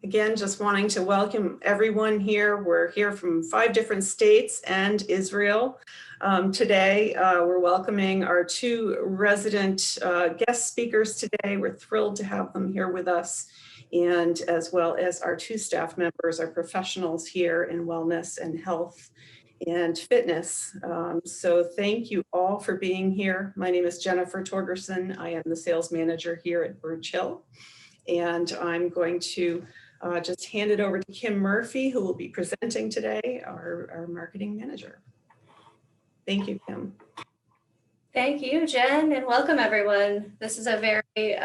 Again, just wanting to welcome everyone here. We're here from 5 different states and Israel. Today, we're welcoming our 2 resident guest speakers today. We're thrilled to have them here with us, and as well as our 2 staff members, our professionals here in wellness and health and fitness. So thank you all for being here. My name is Jennifer Torgerson. I am the sales manager here at Birch Hill, and I'm going to just hand it over to Kim Murphy, who will be presenting today, our marketing manager. Thank you, Kim. Thank you, Jen, and welcome everyone. This is a very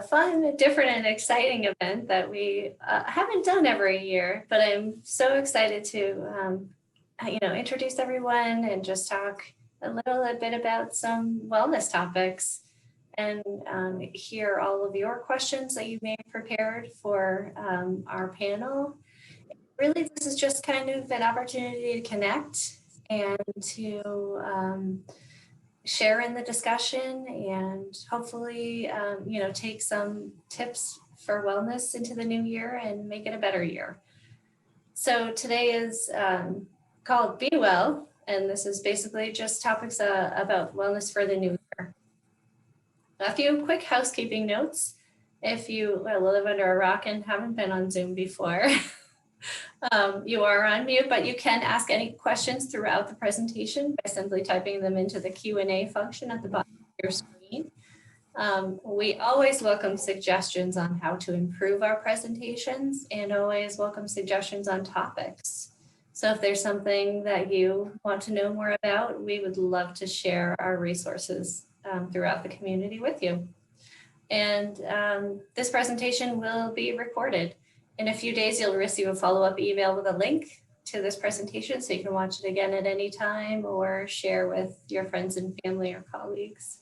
fun, different, and exciting event that we haven't done every year, but I'm so excited to introduce everyone and just talk a little bit about some wellness topics and hear all of your questions that you may have prepared for our panel. Really, this is just kind of an opportunity to connect and to share in the discussion and hopefully, take some tips for wellness into the new year and make it a better year. So today is called Be Well, and this is basically just topics about wellness for the new year. A few quick housekeeping notes. If you live under a rock and haven't been on Zoom before, you are on mute, but you can ask any questions throughout the presentation by simply typing them into the Q&A function at the bottom of your screen. We always welcome suggestions on how to improve our presentations and always welcome suggestions on topics. So if there's something that you want to know more about, we would love to share our resources throughout the community with you. And this presentation will be recorded. In a few days, you'll receive a follow-up email with a link to this presentation so you can watch it again at any time or share with your friends and family or colleagues.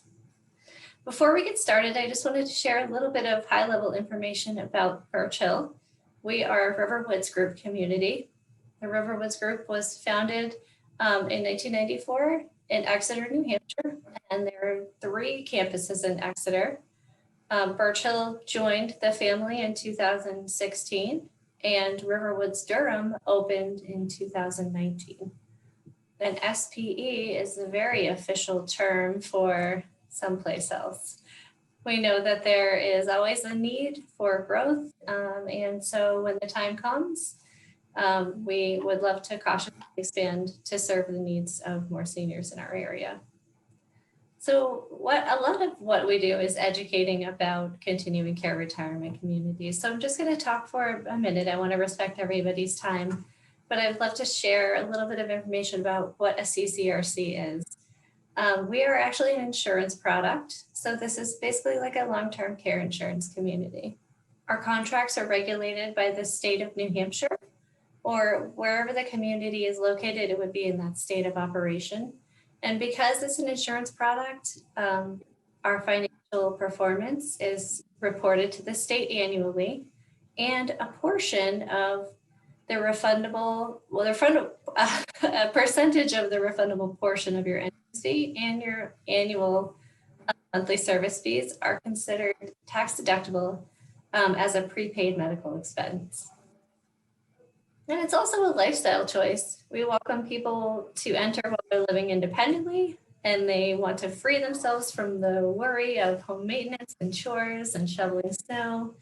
Before we get started, I just wanted to share a little bit of high-level information about Birch Hill. We are a Riverwoods Group community. The Riverwoods Group was founded in 1994 in Exeter, New Hampshire, and there are 3 campuses in Exeter. Birch Hill joined the family in 2016, and Riverwoods Durham opened in 2019. And SPE is a very official term for someplace else. We know that there is always a need for growth, and so when the time comes, we would love to cautiously expand to serve the needs of more seniors in our area. So a lot of what we do is educating about continuing care retirement communities. So I'm just going to talk for a minute. I want to respect everybody's time, but I'd love to share a little bit of information about what a CCRC is. We are actually an insurance product. So this is basically like a long-term care insurance community. Our contracts are regulated by the state of New Hampshire, or wherever the community is located, it would be in that state of operation. And because it's an insurance product, our financial performance is reported to the state annually, and a portion of the refundable, a percentage of the refundable portion of your entrance fee and your annual monthly service fees are considered tax deductible as a prepaid medical expense. And it's also a lifestyle choice. We welcome people to enter while they're living independently and they want to free themselves from the worry of home maintenance and chores and shoveling snow.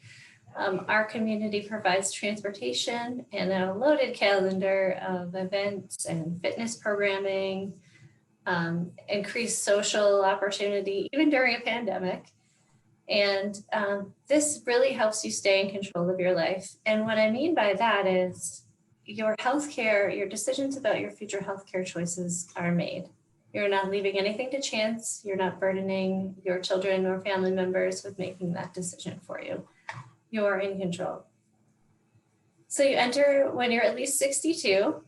Our community provides transportation and a loaded calendar of events and fitness programming, increased social opportunity, even during a pandemic. And this really helps you stay in control of your life. And what I mean by that is your healthcare, your decisions about your future healthcare choices are made. You're not leaving anything to chance. You're not burdening your children or family members with making that decision for you. You're in control. So you enter when you're at least 62,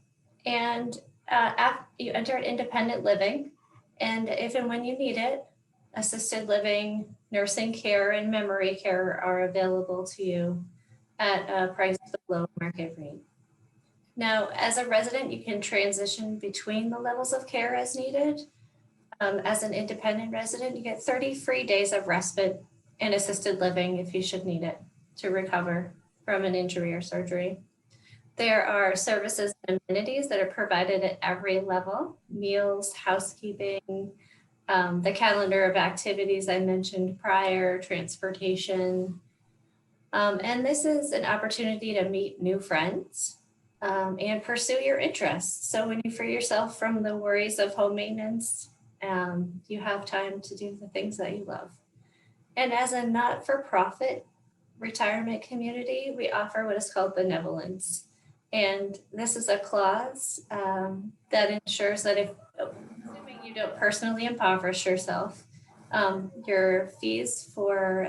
and you enter independent living. And if and when you need it, assisted living, nursing care, and memory care are available to you at a price below market rate. Now, as a resident, you can transition between the levels of care as needed. As an independent resident, you get 30 free days of respite and assisted living if you should need it to recover from an injury or surgery. There are services and amenities that are provided at every level: meals, housekeeping, the calendar of activities I mentioned prior, transportation. And this is an opportunity to meet new friends and pursue your interests. So when you free yourself from the worries of home maintenance, you have time to do the things that you love. And as a not-for-profit retirement community, we offer what is called benevolence. And this is a clause that ensures that if, assuming you don't personally impoverish yourself, your fees for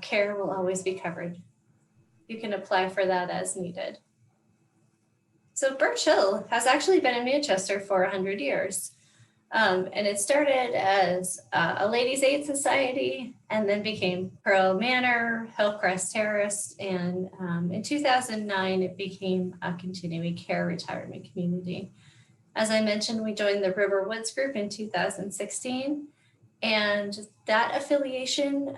care will always be covered. You can apply for that as needed. So Birch Hill has actually been in Manchester for 100 years. And it started as a ladies' aid society and then became Pearl Manor, Hillcrest Terrace, and in 2009, it became a continuing care retirement community. As I mentioned, we joined the River Woods Group in 2016, and that affiliation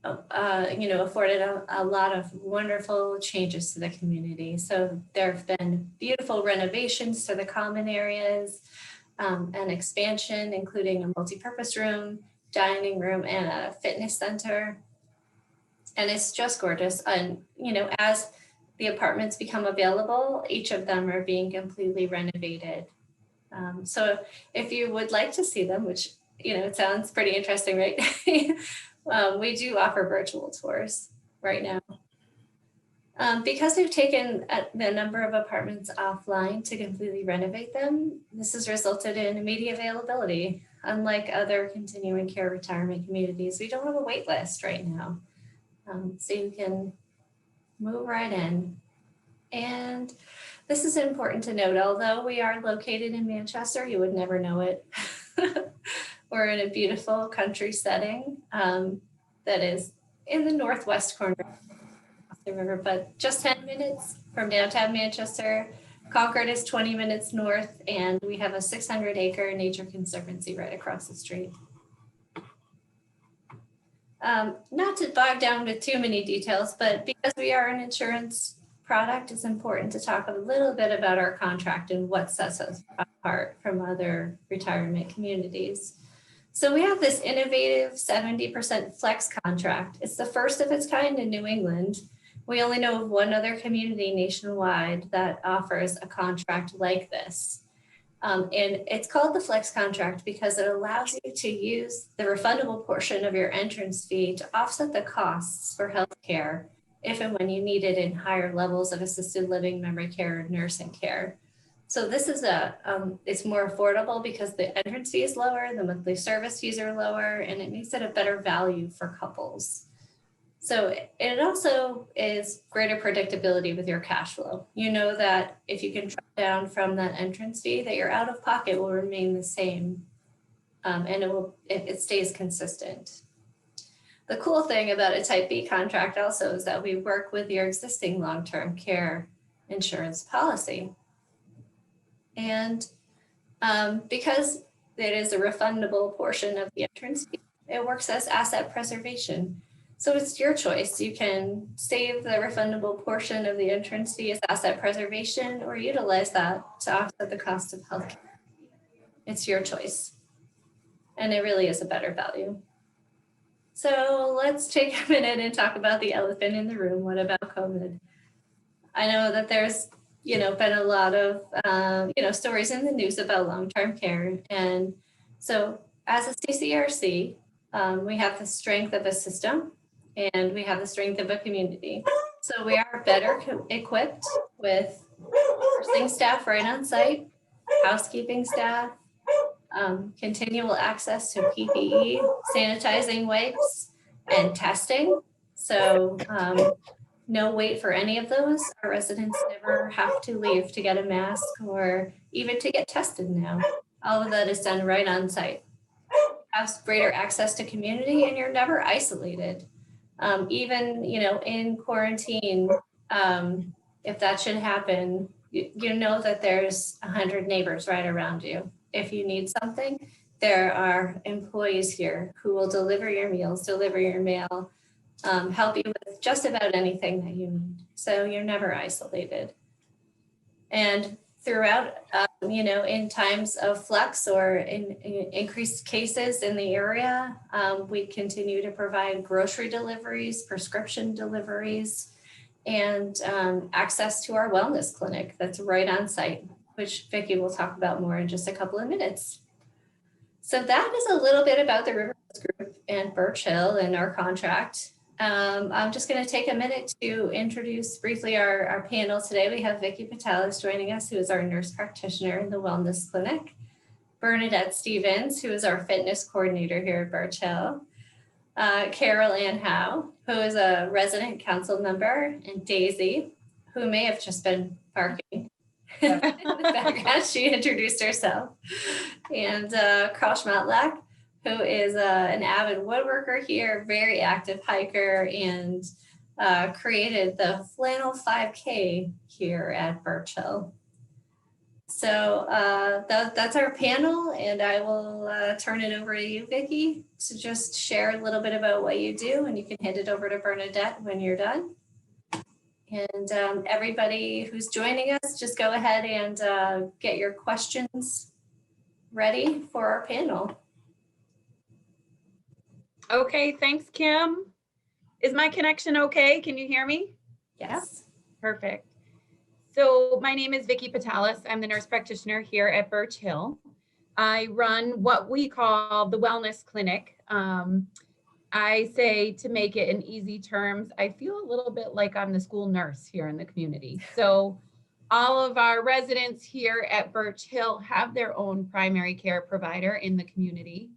afforded a lot of wonderful changes to the community. So there have been beautiful renovations to the common areas, an expansion, including a multi-purpose room, dining room, and a fitness center. And it's just gorgeous. And, as the apartments become available, each of them are being completely renovated. So if you would like to see them, which, it sounds pretty interesting, right? We do offer virtual tours right now. Because we've taken the number of apartments offline to completely renovate them, this has resulted in immediate availability. Unlike other continuing care retirement communities, we don't have a wait list right now. So you can move right in. And this is important to note, although we are located in Manchester, you would never know it. We're in a beautiful country setting that is in the northwest corner of the river, but just 10 minutes from downtown Manchester. Concord is 20 minutes north, and we have a 600-acre nature conservancy right across the street. Not to bog down with too many details, but because we are an insurance product, it's important to talk a little bit about our contract and what sets us apart from other retirement communities. So we have this innovative 70% flex contract. It's the first of its kind in New England. We only know of one other community nationwide that offers a contract like this. And it's called the flex contract because it allows you to use the refundable portion of your entrance fee to offset the costs for healthcare if and when you need it in higher levels of assisted living, memory care, and nursing care. So this is it's more affordable because the entrance fee is lower, the monthly service fees are lower, and it makes it a better value for couples. So it also is greater predictability with your cash flow. You know that if you can drop down from that entrance fee, that your out of pocket will remain the same, and it stays consistent. The cool thing about a Type B contract also is that we work with your existing long-term care insurance policy. And because it is a refundable portion of the entrance fee, it works as asset preservation. So it's your choice. You can save the refundable portion of the entrance fee as asset preservation or utilize that to offset the cost of healthcare. It's your choice. And it really is a better value. So let's take a minute and talk about the elephant in the room. What about COVID? I know that there's been a lot of, stories in the news about long-term care. And so as a CCRC, we have the strength of a system and we have the strength of a community. So we are better equipped with nursing staff right on site, housekeeping staff, continual access to PPE, sanitizing wipes, and testing. So no wait for any of those. Our residents never have to leave to get a mask or even to get tested now. All of that is done right on site. Have greater access to community, and you're never isolated. Even, in quarantine, if that should happen, you know that there's 100 neighbors right around you. If you need something, there are employees here who will deliver your meals, deliver your mail, help you with just about anything that you need. So you're never isolated. And throughout, in times of flux or in increased cases in the area, we continue to provide grocery deliveries, prescription deliveries, and access to our wellness clinic that's right on site, which Vicki will talk about more in just a couple of minutes. So that is a little bit about the River Group and Birch Hill and our contract. I'm just going to take a minute to introduce briefly our panel today. We have Vicki Petalas joining us, who is our nurse practitioner in the Wellness Clinic. Bernadette Stephens, who is our fitness coordinator here at Birch Hill. Carol Ann Howe, who is a resident council member, and Daisy, who may have just been barking in the background. She introduced herself. And Schmottlach, who is an avid woodworker here, very active hiker, and created the Flannel 5K here at Birch Hill. So that's our panel, and I will turn it over to you, Vicki, to just share a little bit about what you do, and you can hand it over to Bernadette when you're done. And everybody who's joining us, just go ahead and get your questions ready for our panel. Okay, thanks, Kim. Is my connection okay? Can you hear me? Yes. Perfect. So my name is Vicki Petalas. I'm the nurse practitioner here at Birch Hill. I run what we call the Wellness Clinic. I say, to make it in easy terms, I feel a little bit like I'm the school nurse here in the community. So all of our residents here at Birch Hill have their own primary care provider in the community.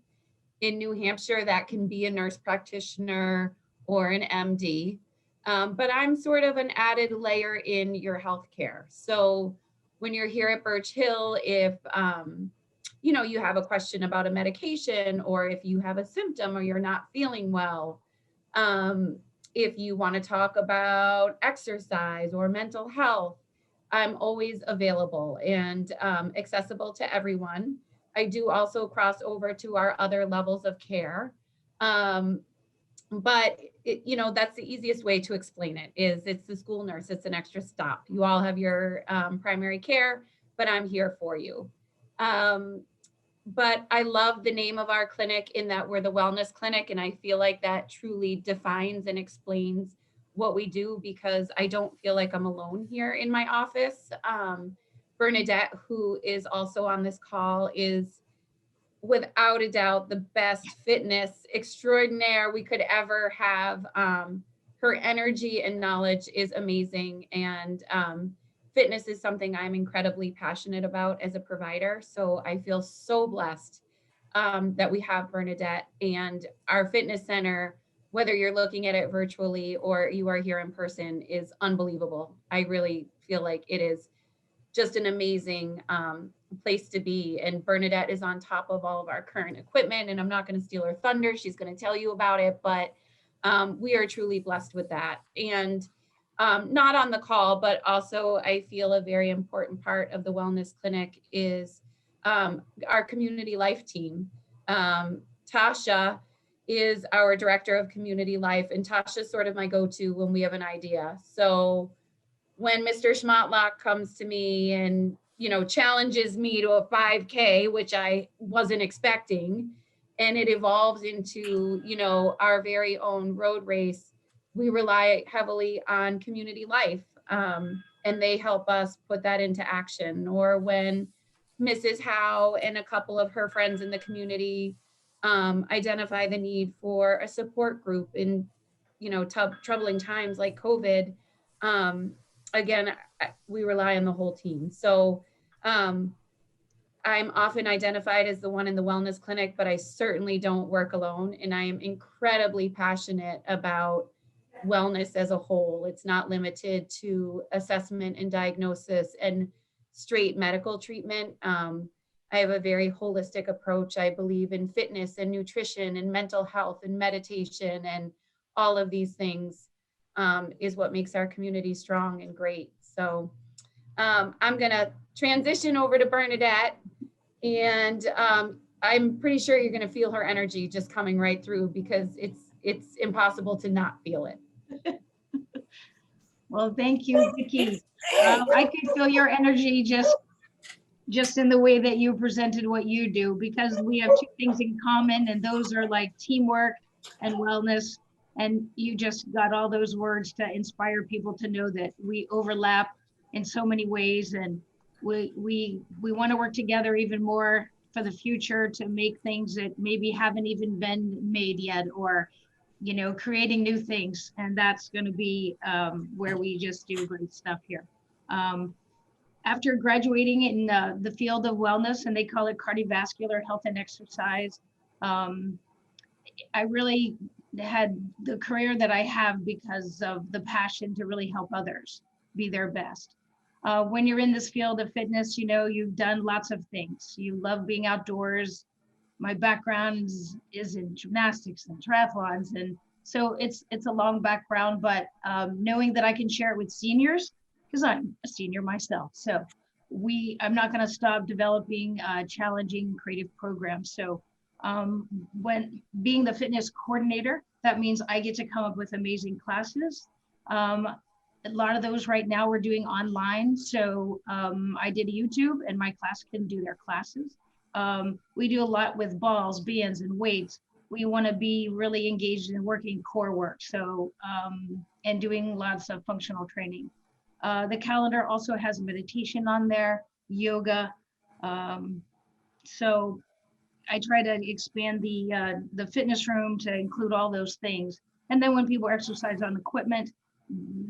In New Hampshire, that can be a nurse practitioner or an MD. But I'm sort of an added layer in your healthcare. So when you're here at Birch Hill, if you have a question about a medication, or if you have a symptom or you're not feeling well, if you want to talk about exercise or mental health, I'm always available and accessible to everyone. I do also cross over to our other levels of care. But that's the easiest way to explain it, is it's the school nurse. It's an extra stop. You all have your primary care, but I'm here for you. But I love the name of our clinic, in that we're the Wellness Clinic. And I feel like that truly defines and explains what we do, because I don't feel like I'm alone here in my office. Bernadette, who is also on this call, is without a doubt the best fitness extraordinaire we could ever have. Her energy and knowledge is amazing, and fitness is something I'm incredibly passionate about as a provider. So I feel so blessed that we have Bernadette, and our fitness center, whether you're looking at it virtually or you are here in person, is unbelievable. I really feel like it is just an amazing place to be. And Bernadette is on top of all of our current equipment, and I'm not going to steal her thunder. She's going to tell you about it, but we are truly blessed with that. And not on the call, but also I feel a very important part of the Wellness Clinic is our community life team. Tasha is our director of community life, and Tasha's sort of my go-to when we have an idea. So when Mr. Schmottlach comes to me and, challenges me to a 5K, which I wasn't expecting, and it evolves into, our very own road race, we rely heavily on community life, and they help us put that into action. Or when Mrs. Howe and a couple of her friends in the community identify the need for a support group in, troubling times like COVID, again, we rely on the whole team. So I'm often identified as the one in the Wellness Clinic, but I certainly don't work alone. And I am incredibly passionate about wellness as a whole. It's not limited to assessment and diagnosis and straight medical treatment. I have a very holistic approach. I believe in fitness and nutrition and mental health and meditation, and all of these things is what makes our community strong and great. So I'm going to transition over to Bernadette, and I'm pretty sure you're going to feel her energy just coming right through, because it's impossible to not feel it. Well, thank you, Vicki. I could feel your energy just in the way that you presented what you do, because we have two things in common, and those are like teamwork and wellness. And you just got all those words to inspire people to know that we overlap in so many ways, and we want to work together even more for the future to make things that maybe haven't even been made yet, or creating new things. And that's going to be where we just do great stuff here. After graduating in the field of wellness, and they call it cardiovascular health and exercise, I really had the career that I have because of the passion to really help others be their best. When you're in this field of fitness, you've done lots of things. You love being outdoors. My background is in gymnastics and triathlons, and so it's a long background, but knowing that I can share it with seniors, because I'm a senior myself. So I'm not going to stop developing challenging creative programs. So when being the fitness coordinator, that means I get to come up with amazing classes. A lot of those right now we're doing online. So I did YouTube, and my class can do their classes. We do a lot with balls, bands, and weights. We want to be really engaged in working core work. So, and doing lots of functional training. The calendar also has meditation on there, yoga. So I try to expand the fitness room to include all those things. And then when people exercise on equipment,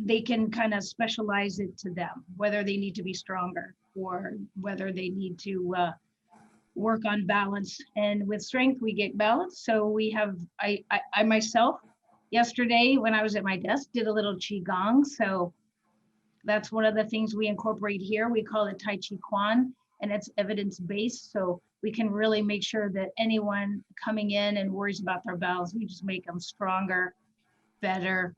they can kind of specialize it to them, whether they need to be stronger or whether they need to work on balance. And with strength, we get balance. So we have, I myself, yesterday when I was at my desk, did a little Qigong. So that's one of the things we incorporate here. We call it Tai Chi Quan, and it's evidence-based. So we can really make sure that anyone coming in and worries about their bowels, we just make them stronger, better,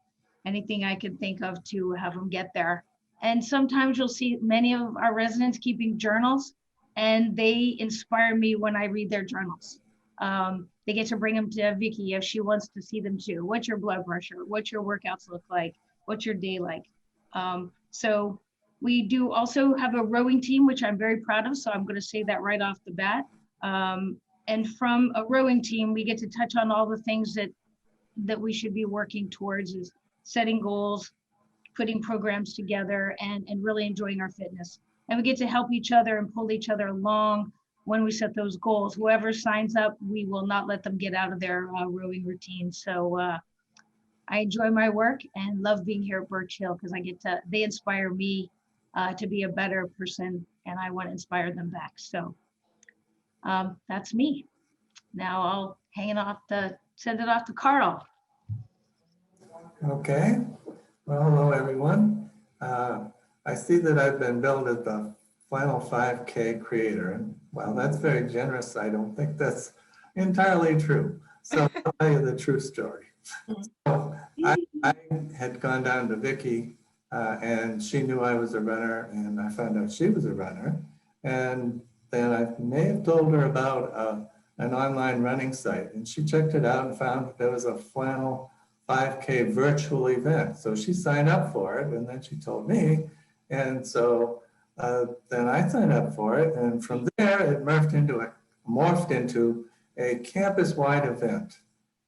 anything I can think of to have them get there. And sometimes you'll see many of our residents keeping journals, and they inspire me when I read their journals. They get to bring them to Vicki if she wants to see them too. What's your blood pressure? What's your workouts look like? What's your day like? So we do also have a rowing team, which I'm very proud of. So I'm going to say that right off the bat. And from a rowing team, we get to touch on all the things that we should be working towards, is setting goals, putting programs together, and really enjoying our fitness. And we get to help each other and pull each other along when we set those goals. Whoever signs up, we will not let them get out of their rowing routine. So I enjoy my work and love being here at Birch Hill, because they inspire me to be a better person, and I want to inspire them back. So that's me. Now I'll send it off to Carl. Okay. Well, hello, everyone. I see that I've been billed as the final 5K creator. And while that's very generous, I don't think that's entirely true. So I'll tell you the true story. So I had gone down to Vicki, and she knew I was a runner, and I found out she was a runner. And then I may have told her about an online running site, and she checked it out and found that there was a flannel 5K virtual event. So she signed up for it, and then she told me. And so then I signed up for it. And from there, it morphed into a campus-wide event.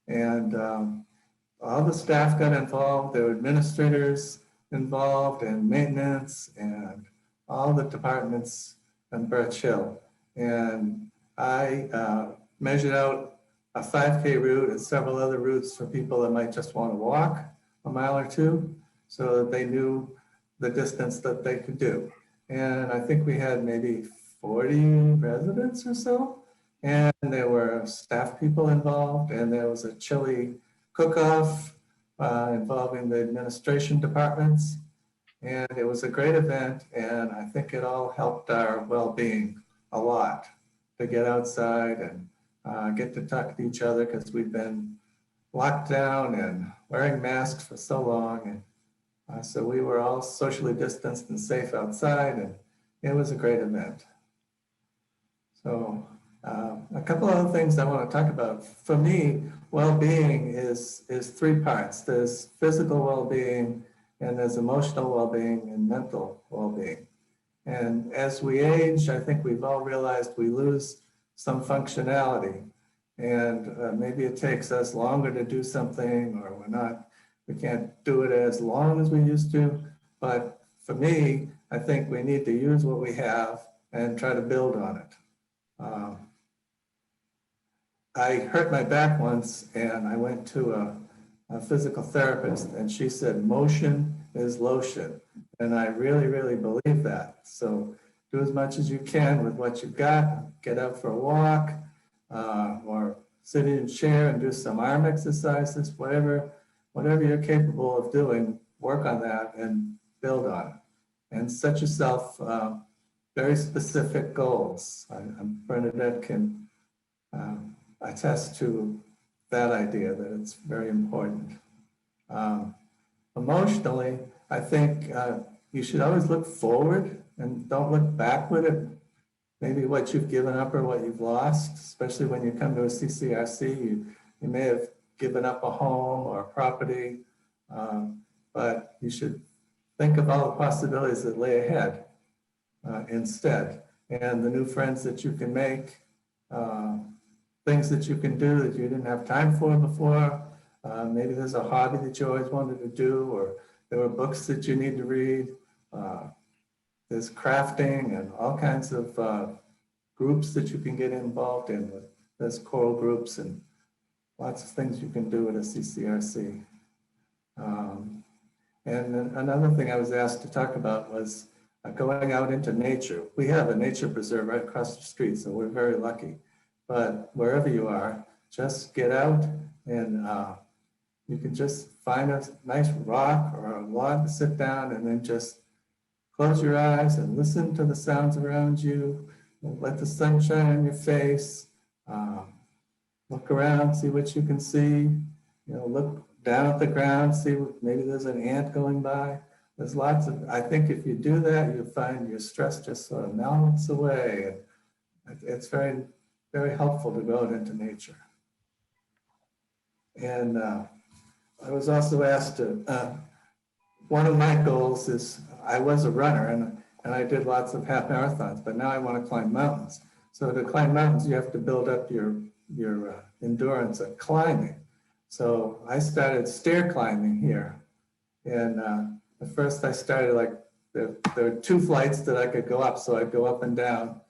And all the staff got involved. There were administrators involved, and maintenance, and all the departments in Birch Hill. And I measured out a 5K route and several other routes for people that might just want to walk a mile or two, so that they knew the distance that they could do. And I think we had maybe 40 residents or so. And there were staff people involved, and there was a chili cook-off involving the administration departments. And it was a great event, and I think it all helped our well-being a lot to get outside and get to talk to each other, because we've been locked down and wearing masks for so long. And so we were all socially distanced and safe outside, and it was a great event. So A couple other things I want to talk about. For me, well-being is three parts. There's physical well-being, and there's emotional well-being and mental well-being. And as we age, I think we've all realized we lose some functionality. And maybe it takes us longer to do something, or we can't do it as long as we used to. But for me, I think we need to use what we have and try to build on it. I hurt my back once, and I went to a physical therapist, and she said, motion is lotion. And I really, really believe that. So do as much as you can with what you've got. Get out for a walk, or sit in a chair and do some arm exercises, whatever you're capable of doing, work on that and build on it. And set yourself very specific goals. Bernadette can attest to that idea, that it's very important. Emotionally, I think you should always look forward and don't look backward at maybe what you've given up or what you've lost, especially when you come to a CCRC. You may have given up a home or a property, but you should think of all the possibilities that lay ahead instead, and the new friends that you can make, things that you can do that you didn't have time for before. Maybe there's a hobby that you always wanted to do, or there were books that you need to read. There's crafting and all kinds of groups that you can get involved in. There's choral groups and lots of things you can do at a CCRC. And then another thing I was asked to talk about was going out into nature. We have a nature preserve right across the street, so we're very lucky. But wherever you are, just get out, and you can just find a nice rock or a log to sit down, and then just close your eyes and listen to the sounds around you. Let the sun shine on your face. Look around, see what you can see. Look down at the ground, see maybe there's an ant going by. There's lots of, I think if you do that, you'll find your stress just sort of melts away. And it's very, very helpful to go out into nature. And I was also asked to, one of my goals is, I was a runner and I did lots of half marathons, but now I want to climb mountains. So to climb mountains, you have to build up your endurance at climbing. So I started stair climbing here. And at first I started there were 2 flights that I could go up. So I'd go up and down.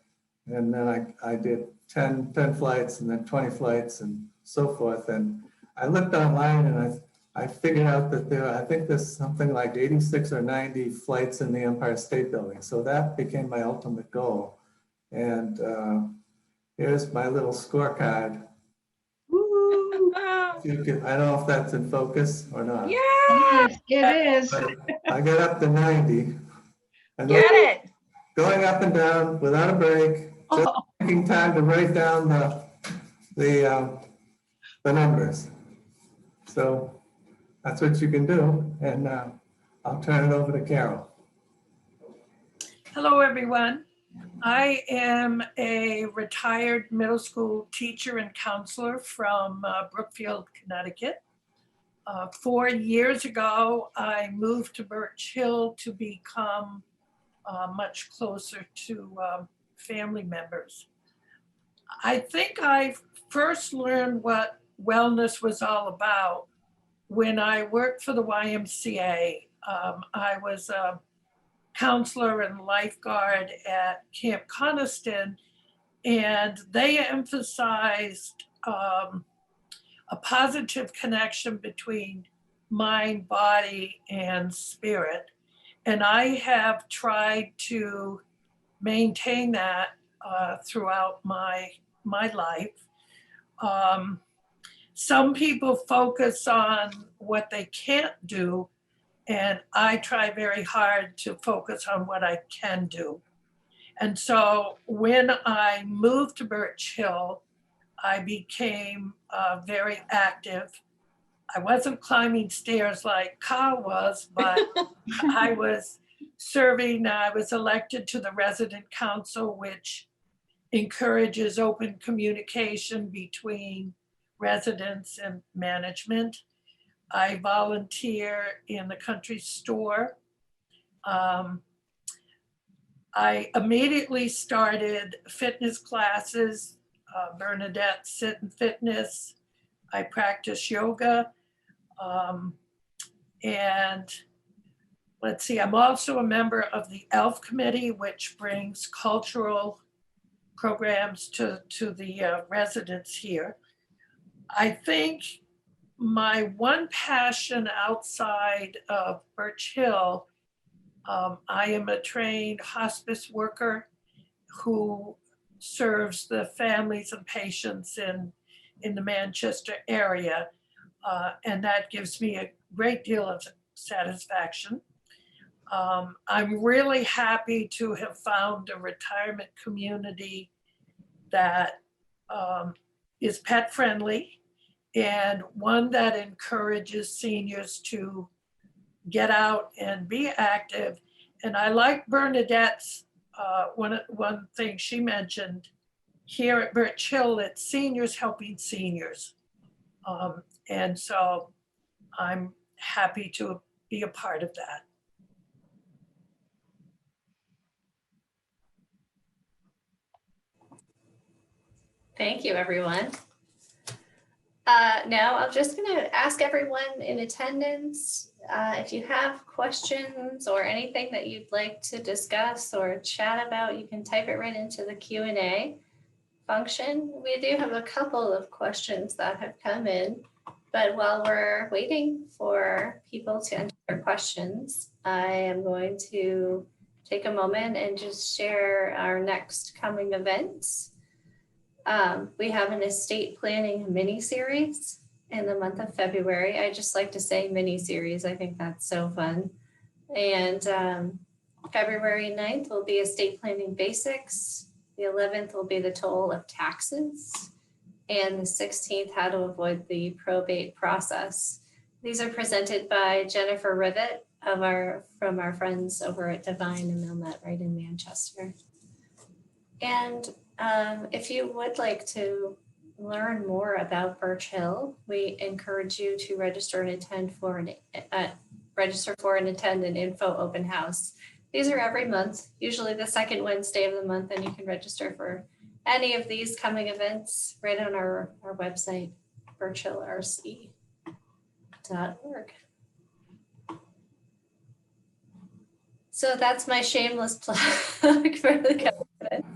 And then I did 10 flights and then 20 flights and so forth. And I looked online and I figured out that I think there's something like 86 or 90 flights in the Empire State Building. So that became my ultimate goal. And here's my little scorecard. You can, I don't know if that's in focus or not. Yeah, Yes, it is. But I got up to 90. And get it. going up and down without a break, just taking time to write down the numbers. So that's what you can do. And I'll turn it over to Carol. Hello, everyone. I am a retired middle school teacher and counselor from Brookfield, Connecticut. 4 years ago, I moved to Birch Hill to become much closer to family members. I think I first learned what wellness was all about when I worked for the YMCA. I was a counselor and lifeguard at Camp Coniston, and they emphasized a positive connection between mind, body, and spirit. And I have tried to maintain that throughout my life. Some people focus on what they can't do, and I try very hard to focus on what I can do. And so when I moved to Birch Hill, I became very active. I wasn't climbing stairs like Howe was, but I was serving, I was elected to the resident council, which encourages open communication between residents and management. I volunteer in the country store. I immediately started fitness classes, Bernadette Sit and Fitness. I practice yoga. And let's see, I'm also a member of the ELF committee, which brings cultural programs to the residents here. I think my one passion outside of Birch Hill, I am a trained hospice worker who serves the families and patients in the Manchester area. And that gives me a great deal of satisfaction. I'm really happy to have found a retirement community that is pet friendly and one that encourages seniors to get out and be active. And I like Bernadette's, one thing she mentioned here at Birch Hill, it's seniors helping seniors. And so I'm happy to be a part of that. Thank you, everyone. Now I'm just going to ask everyone in attendance if you have questions or anything that you'd like to discuss or chat about, you can type it right into the Q&A function. We do have a couple of questions that have come in, but while we're waiting for people to enter their questions, I am going to take a moment and just share our next coming events. We have an estate planning mini-series in the month of February. I just like to say mini-series. I think that's so fun. And February 9th will be estate planning basics. The 11th will be the toll of taxes. And the 16th, how to avoid the probate process. These are presented by Jennifer Rivet from our friends over at Divine and Milnet right in Manchester. And if you would like to learn more about Birch Hill, we encourage you to register and attend attend an info open house. These are every month, usually the second Wednesday of the month, and you can register for any of these coming events right on our website, birchhillrc.org. So that's my shameless plug for the coming events.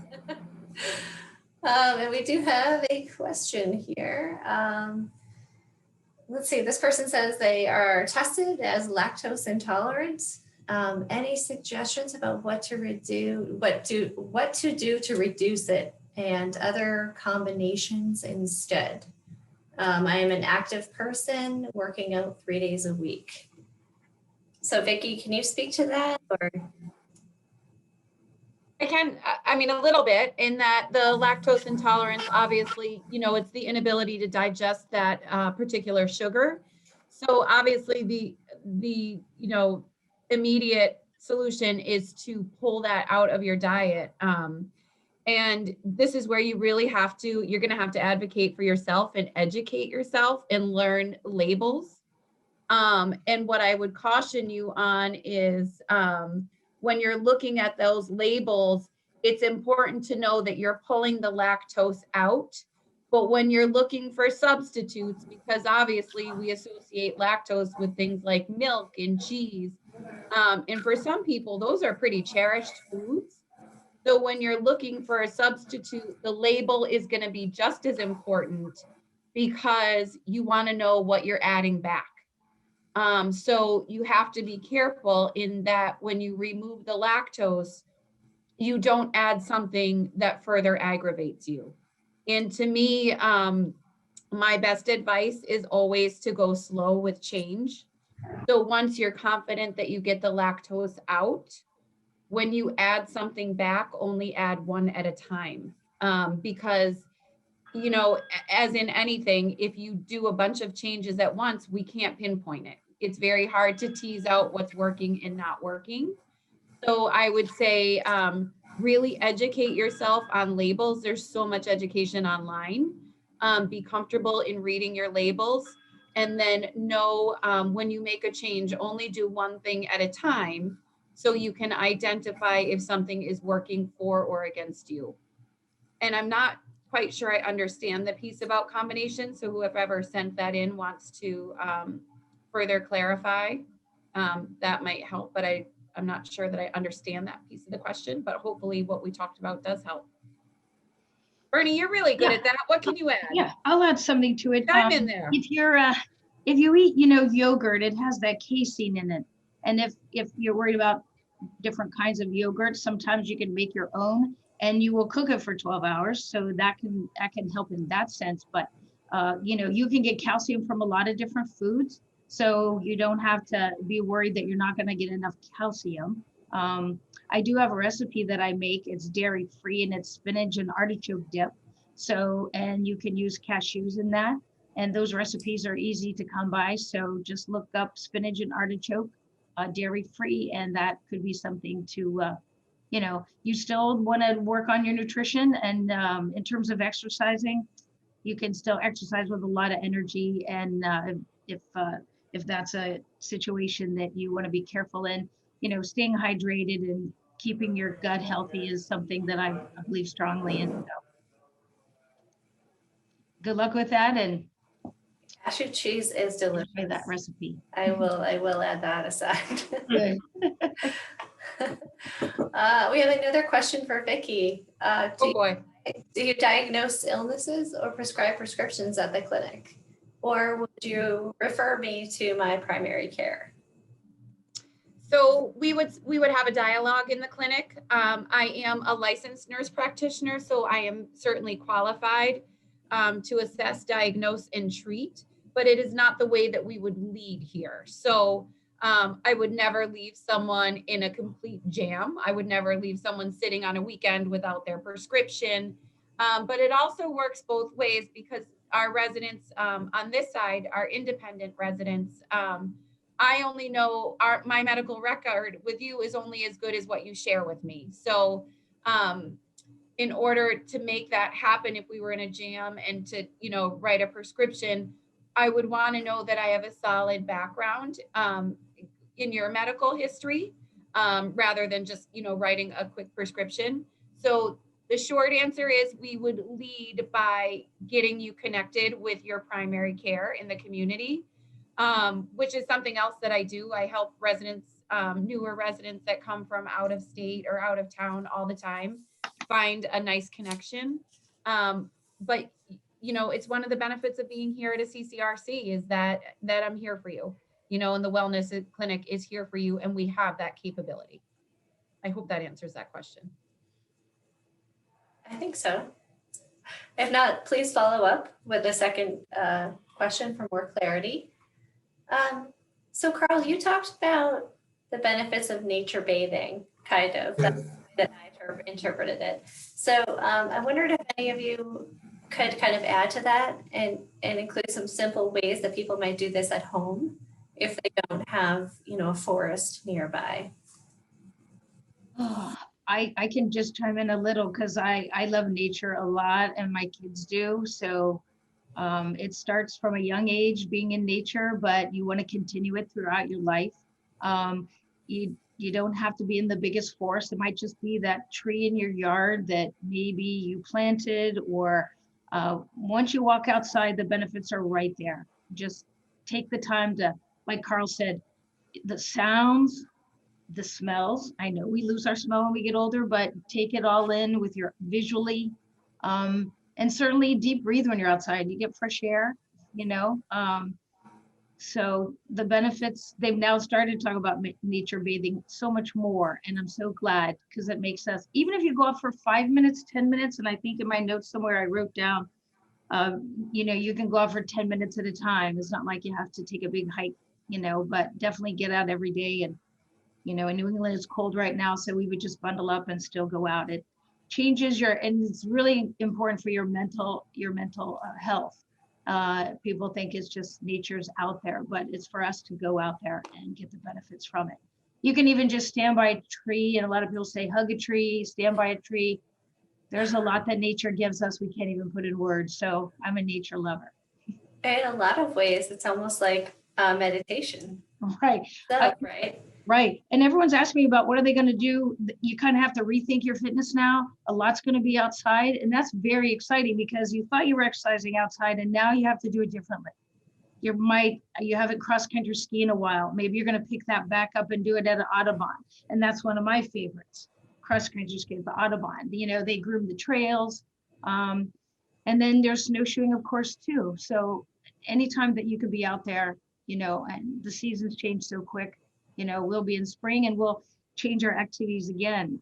And we do have a question here. Let's see, this person says they are tested as lactose intolerant. Any suggestions about what to do to reduce it and other combinations instead? I am an active person working out 3 days a week. So Vicki, can you speak to that? Or? I can, I mean, a little bit in that the lactose intolerance, obviously, you know, it's the inability to digest that particular sugar. So obviously the, you know, immediate solution is to pull that out of your diet. And this is where you really have to, you're going to have to advocate for yourself and educate yourself and learn labels. And what I would caution you on is, when you're looking at those labels, it's important to know that you're pulling the lactose out. But when you're looking for substitutes, because obviously we associate lactose with things like milk and cheese. And for some people, those are pretty cherished foods. So when you're looking for a substitute, the label is going to be just as important because you want to know what you're adding back. So you have to be careful in that when you remove the lactose, you don't add something that further aggravates you. And to me, my best advice is always to go slow with change. So once you're confident that you get the lactose out, when you add something back, only add one at a time. Because, you know, as in anything, if you do a bunch of changes at once, we can't pinpoint it. It's very hard to tease out what's working and not working. So I would say really educate yourself on labels. There's so much education online. Be comfortable in reading your labels, and then know when you make a change, only do one thing at a time so you can identify if something is working for or against you. And I'm not quite sure I understand the piece about combination. So whoever sent that in wants to further clarify, that might help, but I'm not sure that I understand that piece of the question, but hopefully what we talked about does help. Bernie, you're really good at that. What can you add? Yeah, I'll add something to it. Chime in there. If you eat, yogurt, it has that casein in it. And if you're worried about different kinds of yogurt, sometimes you can make your own and you will cook it for 12 hours. So that can help in that sense. But you can get calcium from a lot of different foods. So you don't have to be worried that you're not going to get enough calcium. I do have a recipe that I make. It's dairy free and it's spinach and artichoke dip. So, and you can use cashews in that. And those recipes are easy to come by. So just look up spinach and artichoke, dairy free, and that could be something to, you still want to work on your nutrition. And in terms of exercising, you can still exercise with a lot of energy. And if that's a situation that you want to be careful in, staying hydrated and keeping your gut healthy is something that I believe strongly in. So good luck with that, and Cashew cheese is delicious. try that recipe. I will add that aside. Good. We have another question for Vicki. Oh boy. Do you diagnose illnesses or prescribe prescriptions at the clinic? Or would you refer me to my primary care? So we would have a dialogue in the clinic. I am a licensed nurse practitioner, so I am certainly qualified to assess, diagnose, and treat, but it is not the way that we would lead here. So I would never leave someone in a complete jam. I would never leave someone sitting on a weekend without their prescription. But it also works both ways, because our residents on this side, our independent residents, I only know my medical record with you is only as good as what you share with me. So in order to make that happen, if we were in a jam and to, write a prescription, I would want to know that I have a solid background in your medical history, rather than just, writing a quick prescription. So the short answer is we would lead by getting you connected with your primary care in the community, which is something else that I do. I help residents, newer residents that come from out of state or out of town all the time, find a nice connection. But it's one of the benefits of being here at a CCRC is that I'm here for you, and the wellness clinic is here for you, and we have that capability. I hope that answers that question. I think so. If not, please follow up with a second question for more clarity. So Carl, you talked about the benefits of nature bathing, kind of, Yes. that I interpreted it. So I wondered if any of you could kind of add to that and include some simple ways that people might do this at home if they don't have, a forest nearby. I can just chime in a little because I love nature a lot and my kids do. So it starts from a young age being in nature, but you want to continue it throughout your life. You don't have to be in the biggest forest. It might just be that tree in your yard that maybe you planted, or once you walk outside, the benefits are right there. Just take the time to, like Carl said, the sounds, the smells. I know we lose our smell when we get older, but take it all in with your visually, and certainly deep breathe when you're outside. You get fresh air, so the benefits, they've now started to talk about nature bathing so much more. And I'm so glad, because it makes us, even if you go out for 5 minutes, 10 minutes, and I think in my notes somewhere I wrote down, you can go out for 10 minutes at a time. It's not like you have to take a big hike, but definitely get out every day. And, in New England it's cold right now, so we would just bundle up and still go out. It changes and it's really important for your mental health. People think it's just nature's out there, but it's for us to go out there and get the benefits from it. You can even just stand by a tree, and a lot of people say hug a tree, stand by a tree. There's a lot that nature gives us we can't even put in words. So I'm a nature lover. In a lot of ways, it's almost like meditation. Right. Right. Right. And everyone's asking me about what are they going to do? You kind of have to rethink your fitness now. A lot's going to be outside. And that's very exciting because you thought you were exercising outside and now you have to do it differently. You haven't cross-country ski in a while. Maybe you're going to pick that back up and do it at an Audubon. And that's one of my favorites. Cross-country ski at the Audubon. You know, they groom the trails. And then there's snowshoeing, of course, too. So anytime that you could be out there, you know, and the seasons change so quick, you know, we'll be in spring and we'll change our activities again.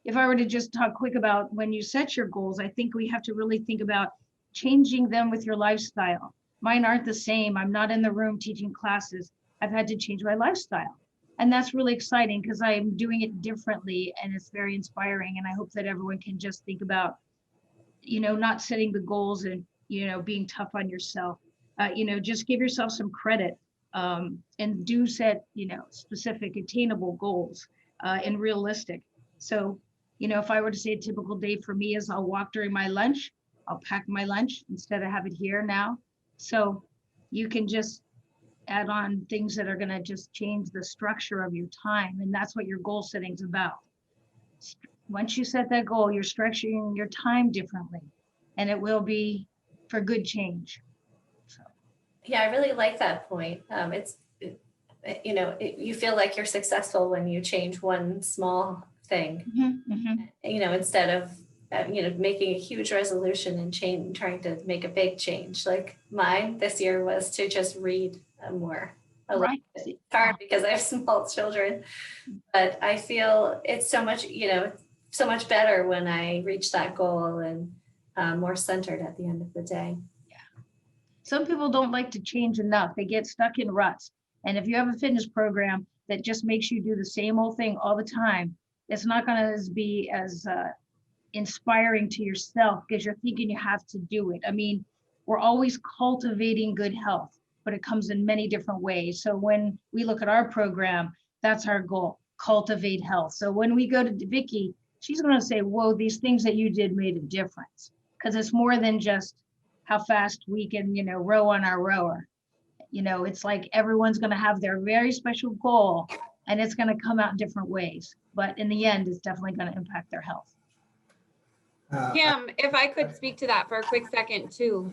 If I were to just talk quick about when you set your goals, I think we have to really think about changing them with your lifestyle. Mine aren't the same. I'm not in the room teaching classes. I've had to change my lifestyle. And that's really exciting because I'm doing it differently and it's very inspiring. And I hope that everyone can just think about, you know, not setting the goals and, you know, being tough on yourself. You know, just give yourself some credit. And do set, you know, specific attainable goals and realistic. So, you know, if I were to say a typical day for me is I'll walk during my lunch, I'll pack my lunch instead of have it here now. So you can just add on things that are going to just change the structure of your time. And that's what your goal setting is about. Once you set that goal, you're structuring your time differently and it will be for good change. Yeah, I really like that point. You feel like you're successful when you change one small thing, you know, instead of, making a huge resolution and trying to make a big change. Like mine this year was to just read more. Right. It's hard because I have small children, but I feel it's so much, so much better when I reach that goal and more centered at the end of the day. Some people don't like to change enough. They get stuck in ruts. And if you have a fitness program that just makes you do the same old thing all the time, it's not going to be as inspiring to yourself because you're thinking you have to do it. I mean, we're always cultivating good health, but it comes in many different ways. So when we look at our program, that's our goal, cultivate health. So when we go to Vicki, she's going to say, whoa, these things that you did made a difference. Because it's more than just how fast we can, row on our rower. It's like everyone's going to have their very special goal and it's going to come out in different ways. But in the end, it's definitely going to impact their health. Kim, if I could speak to that for a quick second too.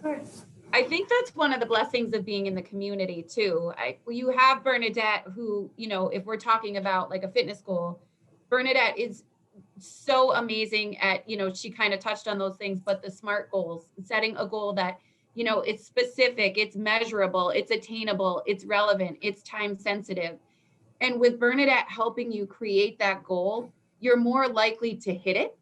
I think that's one of the blessings of being in the community too. You have Bernadette who, if we're talking about like a fitness goal, Bernadette is so amazing at, she kind of touched on those things, but the SMART goals, setting a goal that, it's specific, it's measurable, it's attainable, it's relevant, it's time sensitive. And with Bernadette helping you create that goal, you're more likely to hit it.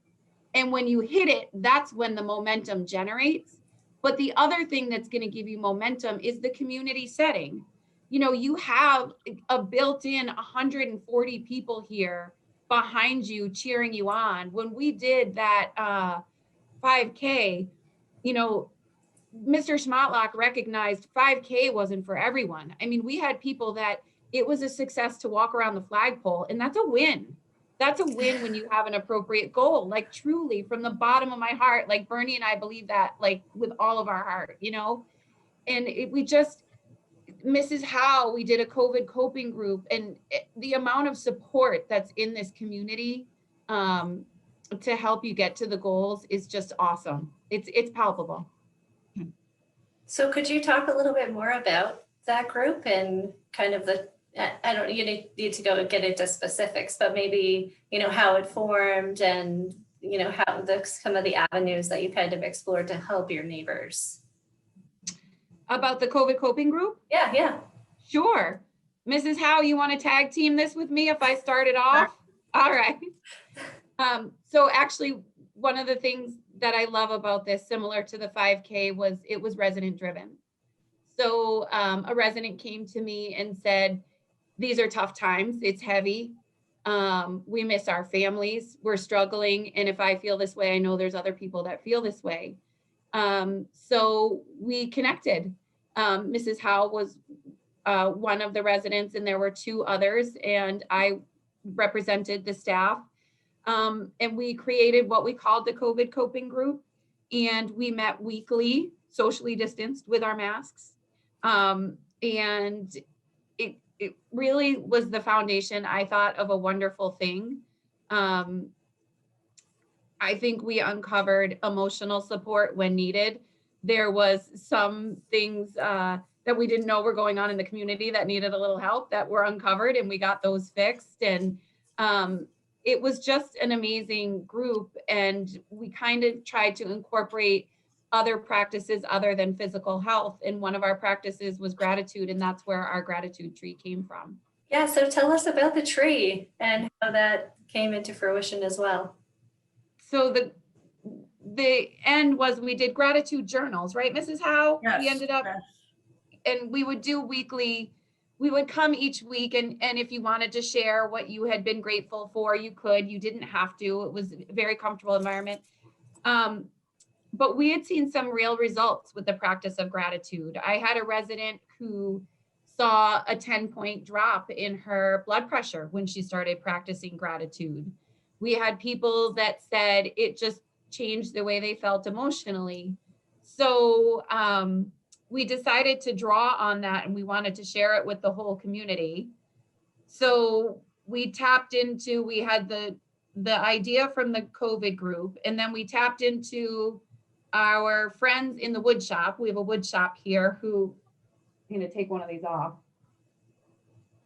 And when you hit it, that's when the momentum generates. But the other thing that's going to give you momentum is the community setting. You have a built-in 140 people here behind you, cheering you on. When we did that 5K, Mr. Schmottlach recognized 5K wasn't for everyone. I mean, we had people that it was a success to walk around the flagpole, and that's a win. That's a win when you have an appropriate goal, like truly from the bottom of my heart, like Bernie and I believe that like with all of our heart, and Mrs. Howe, we did a COVID coping group, and the amount of support that's in this community to help you get to the goals is just awesome. It's palpable. So could you talk a little bit more about that group and kind of you need to go get into specifics, but maybe, how it formed and, how some of the avenues that you kind of explored to help your neighbors. About the COVID coping group? Yeah. Sure. Mrs. Howe, you want to tag team this with me if I start it off? All right. So actually, one of the things that I love about this, similar to the 5K, was it was resident driven. So a resident came to me and said, these are tough times. It's heavy. We miss our families. We're struggling. And if I feel this way, I know there's other people that feel this way. So we connected. Mrs. Howe was one of the residents, and there were two others, and I represented the staff. And we created what we called the COVID coping group, and we met weekly, socially distanced with our masks. And it really was the foundation, I thought, of a wonderful thing. I think we uncovered emotional support when needed. There was some things that we didn't know were going on in the community that needed a little help that were uncovered, and we got those fixed. And it was just an amazing group. And we kind of tried to incorporate other practices other than physical health. And one of our practices was gratitude, and that's where our gratitude tree came from. Yeah, so tell us about the tree and how that came into fruition as well. So the end was we did gratitude journals, right, Mrs. Howe? Yes, We ended up, yes. and we would do weekly, we would come each week, and if you wanted to share what you had been grateful for, you could. You didn't have to. It was a very comfortable environment. But we had seen some real results with the practice of gratitude. I had a resident who saw a 10-point drop in her blood pressure when she started practicing gratitude. We had people that said it just changed the way they felt emotionally. So we decided to draw on that, and we wanted to share it with the whole community. So we tapped into, we had the idea from the COVID group, and then we tapped into our friends in the wood shop. We have a wood shop here who, I'm going to take one of these off.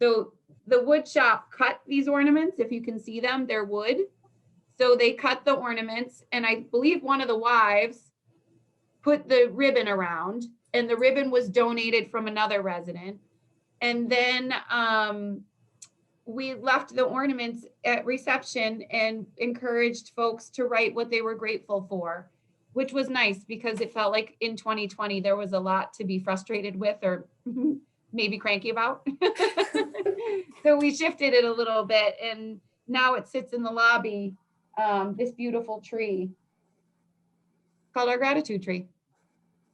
So the wood shop cut these ornaments. If you can see them, they're wood. So they cut the ornaments, and I believe one of the wives put the ribbon around, and the ribbon was donated from another resident. And then we left the ornaments at reception and encouraged folks to write what they were grateful for, which was nice because it felt like in 2020, there was a lot to be frustrated with or maybe cranky about. So we shifted it a little bit, and now it sits in the lobby, this beautiful tree called our gratitude tree.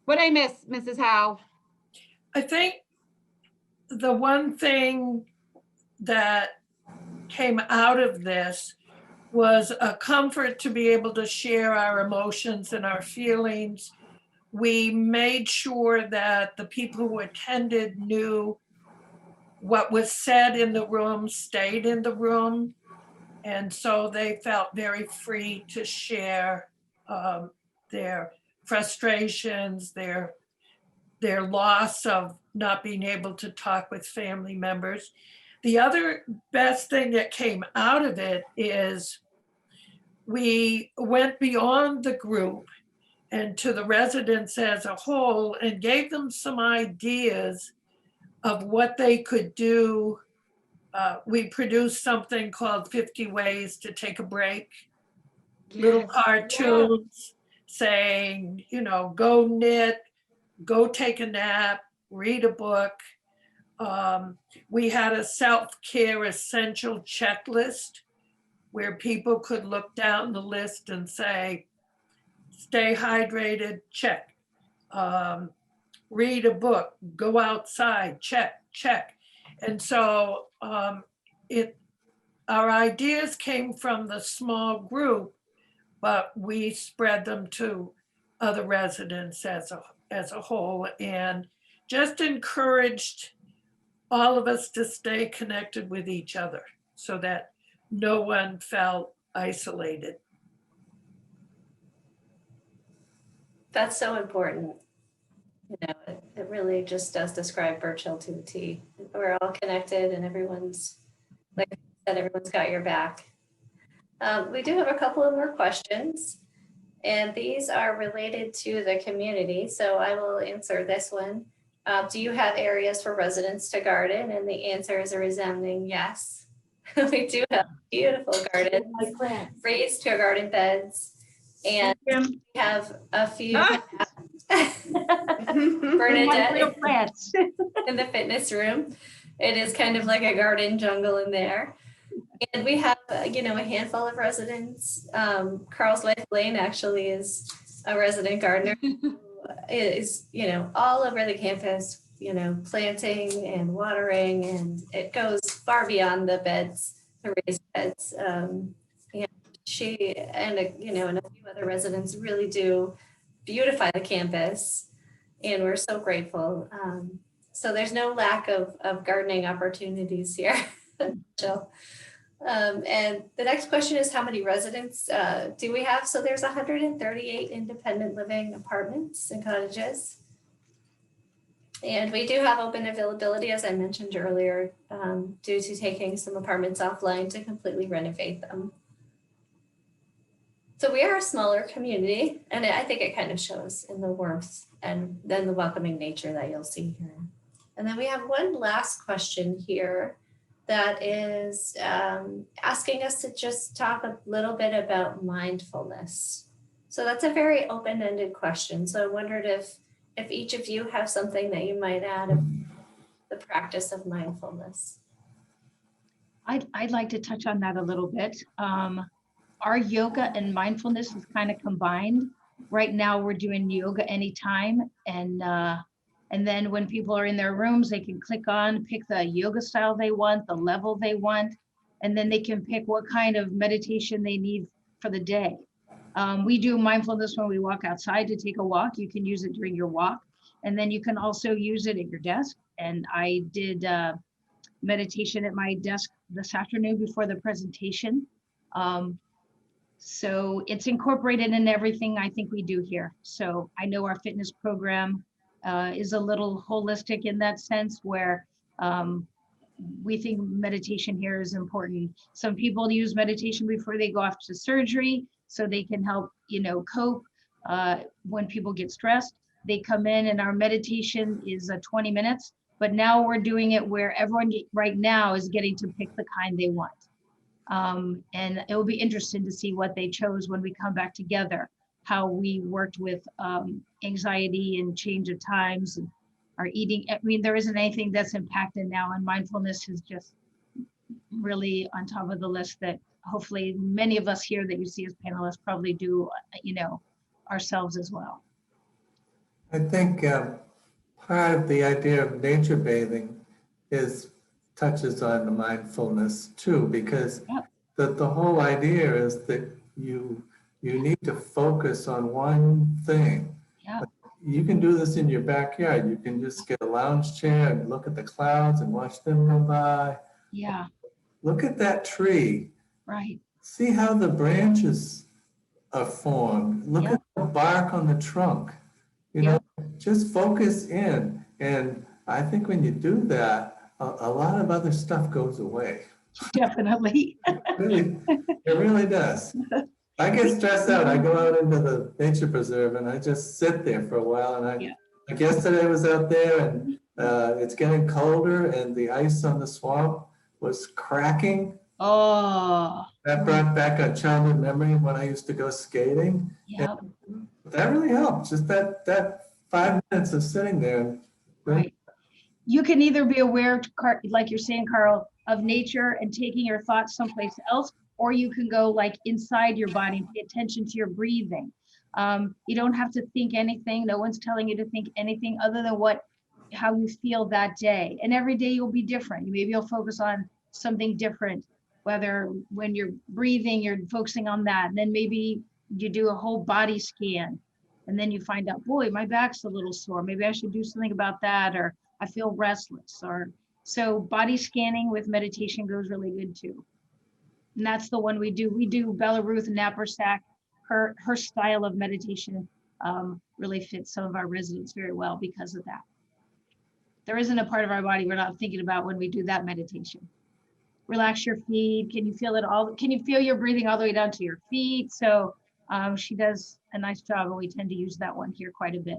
What'd I miss, Mrs. Howe? I think the one thing that came out of this was a comfort to be able to share our emotions and our feelings. We made sure that the people who attended knew what was said in the room stayed in the room. And so they felt very free to share their frustrations, their loss of not being able to talk with family members. The other best thing that came out of it is we went beyond the group and to the residents as a whole and gave them some ideas of what they could do. We produced something called 50 Ways to Take a Break, little cartoons saying, you know, go knit, go take a nap, read a book. We had a self-care essential checklist where people could look down the list and say, stay hydrated, check. Read a book, go outside, check. And so our ideas came from the small group, but we spread them to other residents as a whole and just encouraged all of us to stay connected with each other so that no one felt isolated. That's so important. You know, it really just does describe Birch Hill to a T. We're all connected and everyone's, like I said, everyone's got your back. We do have a couple of more questions, and these are related to the community. So I will answer this one. Do you have areas for residents to garden? And the answer is a resounding yes. We do have beautiful gardens, raised garden beds, and we have a few. Bernadette in the fitness room. It is kind of like a garden jungle in there. And we have, you know, a handful of residents. Carl's wife, Lane, actually is a resident gardener who is, you know, all over the campus planting and watering, and it goes far beyond the beds, the raised beds. And she and a few other residents really do beautify the campus, and we're so grateful. So there's no lack of gardening opportunities here, Jill. And the next question is, how many residents do we have? So there's 138 independent living apartments and cottages. And we do have open availability, as I mentioned earlier, due to taking some apartments offline to completely renovate them. So we are a smaller community, and I think it kind of shows in the warmth and then the welcoming nature that you'll see here. And then we have one last question here that is asking us to just talk a little bit about mindfulness. So that's a very open-ended question. So I wondered if each of you have something that you might add about the practice of mindfulness. I'd like to touch on that a little bit. Our yoga and mindfulness is kind of combined. Right now we're doing yoga anytime, and then when people are in their rooms, they can click on, pick the yoga style they want, the level they want, and then they can pick what kind of meditation they need for the day. We do mindfulness when we walk outside to take a walk. You can use it during your walk, and then you can also use it at your desk. And I did meditation at my desk this afternoon before the presentation. So it's incorporated in everything I think we do here. So I know our fitness program is a little holistic in that sense, where we think meditation here is important. Some people use meditation before they go off to surgery, so they can help, cope when people get stressed. They come in and our meditation is 20 minutes, but now we're doing it where everyone right now is getting to pick the kind they want. And it will be interesting to see what they chose when we come back together, how we worked with anxiety and change of times and our eating. I mean, there isn't anything that's impacted now, and mindfulness is just really on top of the list that hopefully many of us here that you see as panelists probably do, ourselves as well. I think part of the idea of nature bathing touches on the mindfulness too, because the whole idea is that you need to focus on one thing. Yeah. You can do this in your backyard. You can just get a lounge chair and look at the clouds and watch them go by. Yeah. Look at that tree. Right. See how the branches are formed. Look at the bark on the trunk. Just focus in. And I think when you do that, a lot of other stuff goes away. Definitely. It really does. I get stressed out. I go out into the nature preserve and I just sit there for a while. And like yesterday I was out there and it's getting colder and the ice on the swamp was cracking. Oh. That brought back a childhood memory of when I used to go skating. Yeah. That really helped. Just that 5 minutes of sitting there. Right. You can either be aware, like you're saying, Carl, of nature and taking your thoughts someplace else, or you can go like inside your body and pay attention to your breathing. You don't have to think anything. No one's telling you to think anything other than how you feel that day. And every day you'll be different. Maybe you'll focus on something different, whether when you're breathing, you're focusing on that. And then maybe you do a whole body scan. And then you find out, boy, my back's a little sore. Maybe I should do something about that. Or I feel restless. So body scanning with meditation goes really good too. And that's the one we do. We do Bella Ruth Knappersack. Her style of meditation really fits some of our residents very well because of that. There isn't a part of our body we're not thinking about when we do that meditation. Relax your feet. Can you feel it all? Can you feel your breathing all the way down to your feet? So she does a nice job, and we tend to use that one here quite a bit.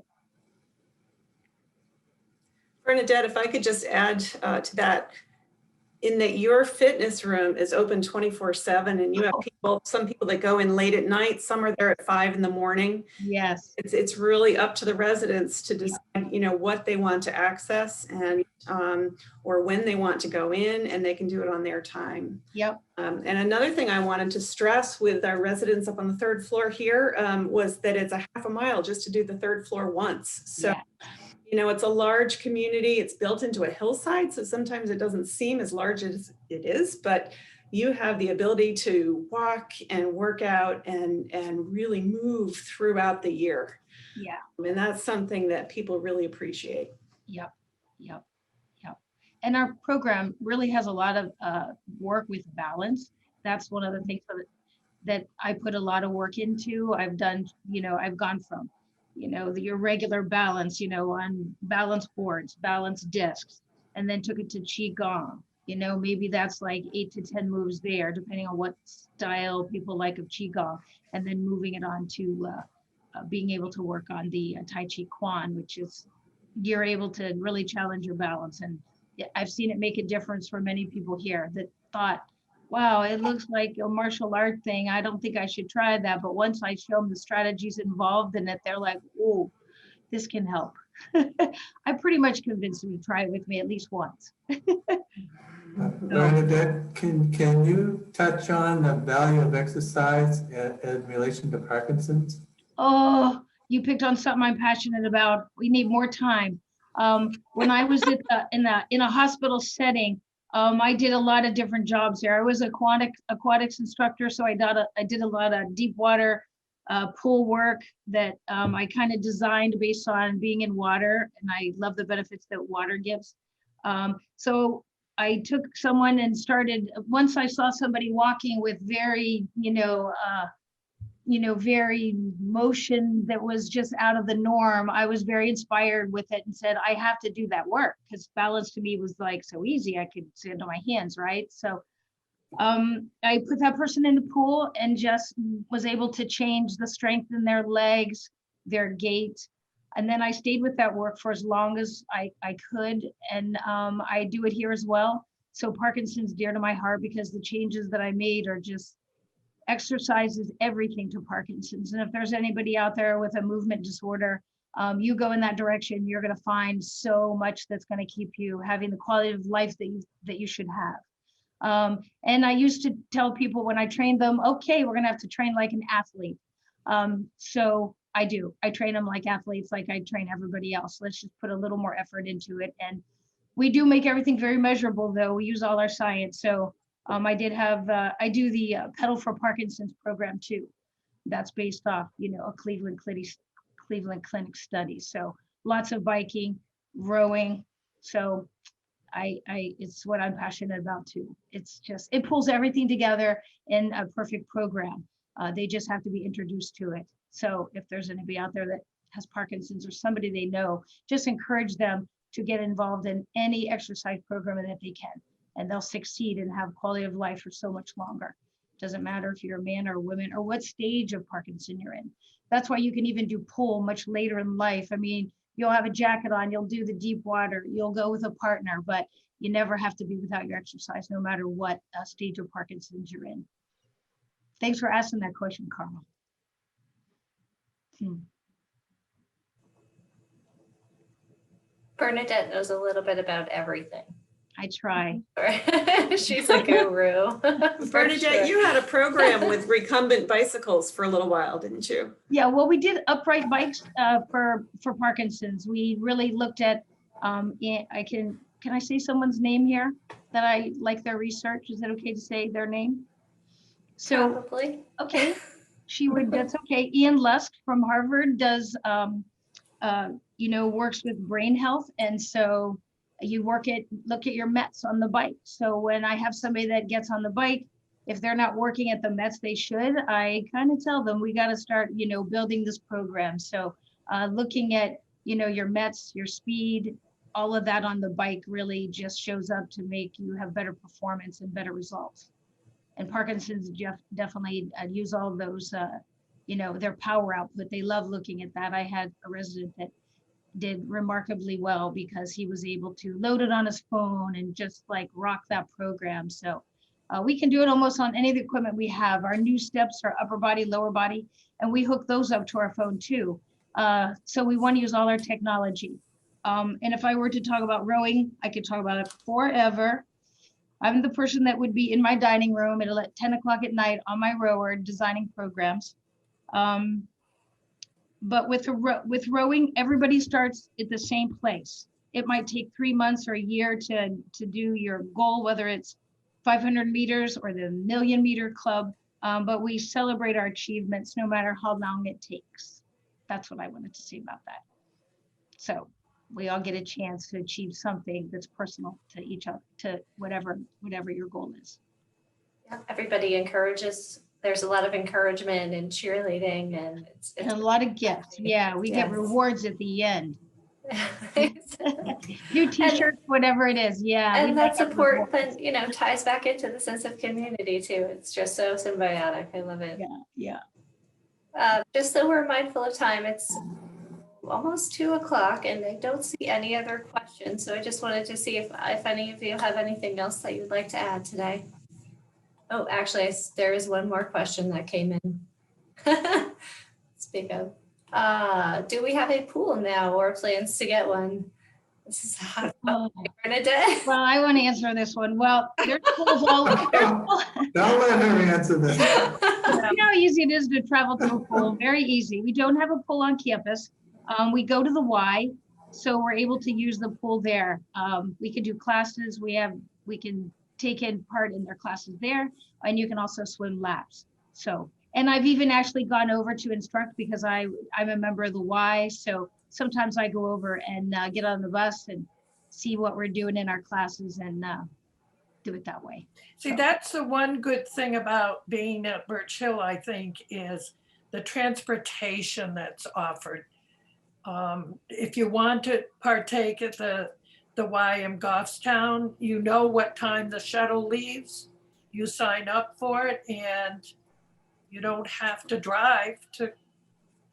Bernadette, if I could just add to that, in that your fitness room is open 24/7 and you have some people that go in late at night, some are there at 5 in the morning. Yes. It's really up to the residents to decide, what they want to access and or when they want to go in, and they can do it on their time. Yep. And another thing I wanted to stress with our residents up on the 3rd floor here was that it's a half a mile just to do the 3rd floor once. So You know, it's a large community. It's built into a hillside, so sometimes it doesn't seem as large as it is, but you have the ability to walk and work out and really move throughout the year. Yeah. And that's something that people really appreciate. Yep. Yep. Yep. And our program really has a lot of work with balance. That's one of the things that I put a lot of work into. I've done, I've gone from, your regular balance, on balance boards, balance discs, and then took it to Qigong. Maybe that's like 8 to 10 moves there, depending on what style people like of Qigong, and then moving it on to being able to work on the Tai Chi Quan, which is, you're able to really challenge your balance. And I've seen it make a difference for many people here that thought, wow, it looks like a martial art thing. I don't think I should try that. But once I show them the strategies involved in it, they're like, oh, this can help. I pretty much convinced them to try it with me at least once. Bernadette, can you touch on the value of exercise in relation to Parkinson's? Oh, you picked on something I'm passionate about. We need more time. When I was in a hospital setting, I did a lot of different jobs there. I was an aquatics instructor, so I did a lot of deep water pool work that I kind of designed based on being in water, and I love the benefits that water gives. So I took someone and started, once I saw somebody walking with very, very motion that was just out of the norm, I was very inspired with it and said, I have to do that work, because balance to me was like so easy. I could stand on my hands, right? So I put that person in the pool and just was able to change the strength in their legs, their gait. And then I stayed with that work for as long as I could. And I do it here as well. So Parkinson's dear to my heart, because the changes that I made are just, exercise is everything to Parkinson's. And if there's anybody out there with a movement disorder, you go in that direction, you're going to find so much that's going to keep you having the quality of life that you should have. And I used to tell people when I trained them, okay, we're going to have to train like an athlete. So I do. I train them like athletes, like I train everybody else. Let's just put a little more effort into it. And we do make everything very measurable, though. We use all our science. So I do the Pedal for Parkinson's program too. That's based off, a Cleveland Clinic study. So lots of biking, rowing. So it's what I'm passionate about too. It's just, it pulls everything together in a perfect program. They just have to be introduced to it. So if there's anybody out there that has Parkinson's or somebody they know, just encourage them to get involved in any exercise program that they can. And they'll succeed and have quality of life for so much longer. Doesn't matter if you're a man or a woman or what stage of Parkinson you're in. That's why you can even do pull much later in life. I mean, you'll have a jacket on, you'll do the deep water, you'll go with a partner, but you never have to be without your exercise, no matter what stage of Parkinson's you're in. Thanks for asking that question, Carl. Bernadette knows a little bit about everything. I try. She's a guru. Bernadette, sure. You had a program with recumbent bicycles for a little while, didn't you? Yeah, well, we did upright bikes for Parkinson's. We really looked at, can I say someone's name here that I like their research? Is it okay to say their name? So, probably. Okay, that's okay. Ian Lusk from Harvard does, works with brain health. And so you look at your METs on the bike. So when I have somebody that gets on the bike, if they're not working at the METs they should, I kind of tell them we got to start, building this program. So looking at, your METs, your speed, all of that on the bike really just shows up to make you have better performance and better results. And Parkinson's definitely use all those, their power output. They love looking at that. I had a resident that did remarkably well because he was able to load it on his phone and just like rock that program. So we can do it almost on any of the equipment we have. Our new steps are upper body, lower body, and we hook those up to our phone too. So we want to use all our technology. And if I were to talk about rowing, I could talk about it forever. I'm the person that would be in my dining room at 10 o'clock at night on my rower designing programs. But with rowing, everybody starts at the same place. It might take 3 months or a year to do your goal, whether it's 500 meters or the 1,000,000-meter club. But we celebrate our achievements no matter how long it takes. That's what I wanted to say about that. So we all get a chance to achieve something that's personal to each other, to whatever your goal is. Yeah, everybody encourages. There's a lot of encouragement and cheerleading, and And a lot of gifts. Yeah, we get Yes. rewards at the end. and New t-shirts, whatever it is. Yeah. we that like our support rewards. then ties back into the sense of community too. It's just so symbiotic. I love it. Yeah. Just so we're mindful of time, it's almost 2:00 and I don't see any other questions. So I just wanted to see if any of you have anything else that you'd like to add today. Oh, actually, there is one more question that came in. Speak of, do we have a pool now or plans to get one? This is hot. Bernadette. Well, I want to answer this one. Well, there's pools all over. Don't let her answer this. You know how easy it is to travel to a pool. Very easy. We don't have a pool on campus. We go to the Y, so we're able to use the pool there. We can do classes. We can take in part in their classes there, and you can also swim laps. So, and I've even actually gone over to instruct because I'm a member of the Y. So sometimes I go over and get on the bus and see what we're doing in our classes and do it that way. See, that's the one good thing about being at Birch Hill, I think, is the transportation that's offered. If you want to partake at the Y in Goffstown, you know what time the shuttle leaves. You sign up for it and you don't have to drive to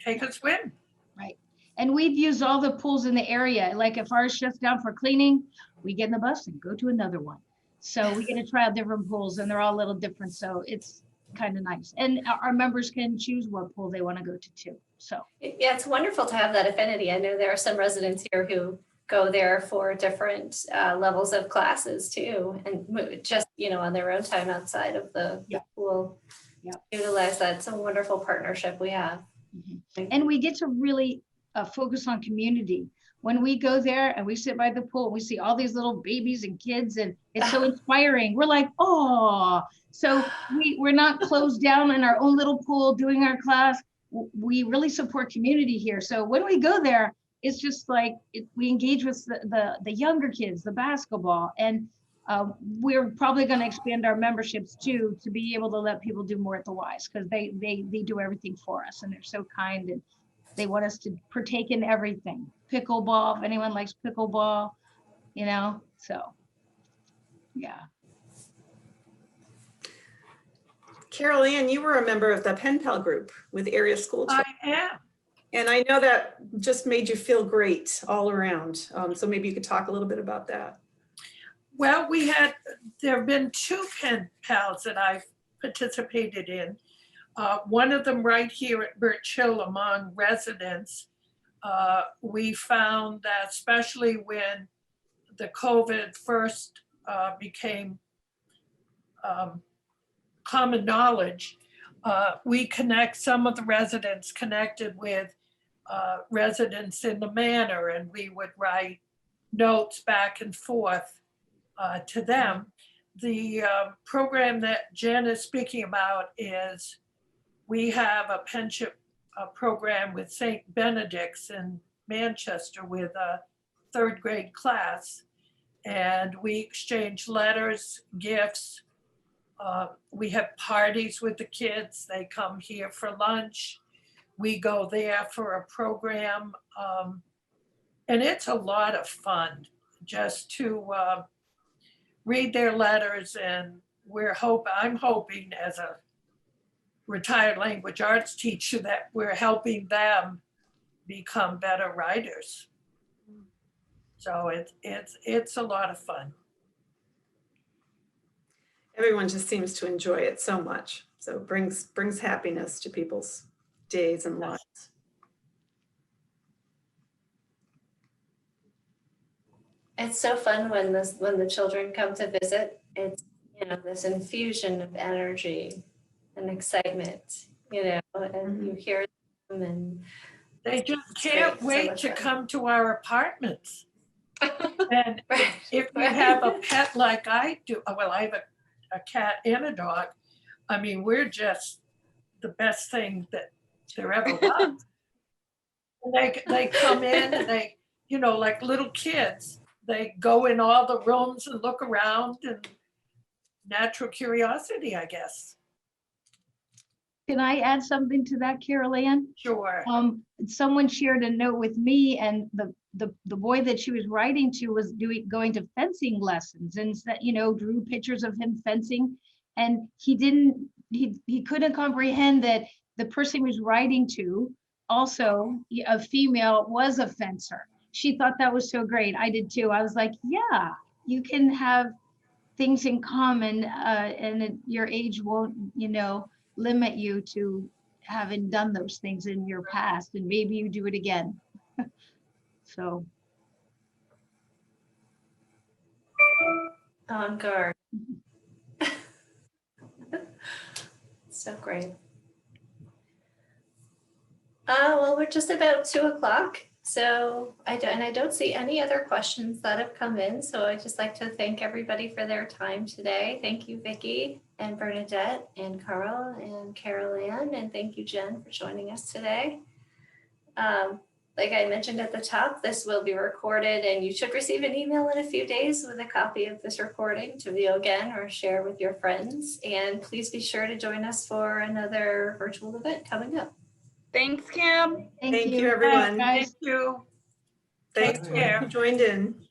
take a swim. Right. And we've used all the pools in the area. Like if ours shuts down for cleaning, we get in the bus and go to another one. So we get to try out different pools and they're all a little different. So it's kind of nice. And our members can choose what pool they want to go to too. So Yeah, it's wonderful to have that affinity. I know there are some residents here who go there for different levels of classes too, and just on their own time outside of the pool. Utilize that. It's a wonderful partnership we have. And we get to really focus on community. When we go there and we sit by the pool, we see all these little babies and kids, and it's so inspiring. We're like, oh, so we're not closed down in our own little pool doing our class. We really support community here. So when we go there, it's just like we engage with the younger kids, the basketball, and we're probably going to expand our memberships too to be able to let people do more at the Ys because they do everything for us and they're so kind and they want us to partake in everything. Pickleball, if anyone likes pickleball, so yeah. Carol Ann, you were a member of the Pen Pal group with area school children. I am. And I know that just made you feel great all around. So maybe you could talk a little bit about that. Well, there have been 2 pen pals that I've participated in. One of them right here at Birch Hill among residents. We found that especially when the COVID first became common knowledge, some of the residents connected with residents in the manor, and we would write notes back and forth to them. The program that Jen is speaking about is we have a penship program with St. Benedict's in Manchester with a 3rd grade class. And we exchange letters, gifts. We have parties with the kids. They come here for lunch. We go there for a program. And it's a lot of fun just to read their letters. And I'm hoping as a retired language arts teacher that we're helping them become better writers. So it's a lot of fun. Everyone just seems to enjoy it so much. So it brings happiness to people's days and lives. It's so fun when the children come to visit. It's this infusion of energy and excitement, and you hear them, and They just It's can't great, so wait much to fun. come to our apartments. And Right, if you have a pet like I do, well, I have a cat and a dog. I mean, we're just the best thing that there ever was. And they come in and they, you know, like little kids, they go in all the rooms and look around, and natural curiosity, I guess. Can I add something to that, Carol Ann? Sure. Someone shared a note with me, and the boy that she was writing to was going to fencing lessons, and that, you know, drew pictures of him fencing, and he couldn't comprehend that the person he was writing to, also a female, was a fencer. She thought that was so great. I did too. I was like, yeah, you can have things in common, and your age won't, you know, limit you to having done those things in your past, and maybe you do it again. So On guard. So great. Well, we're just about 2:00. So I don't see any other questions that have come in. So I'd just like to thank everybody for their time today. Thank you, Vicki and Bernadette and Carl and Carol Ann, and thank you, Jen, for joining us today. Like I mentioned at the top, this will be recorded, and you should receive an email in a few days with a copy of this recording to view again or share with your friends. And please be sure to join us for another virtual event coming up. Thanks, Kim. Thank you, everyone. Guys. Thank you. Thanks Bye. for joined in.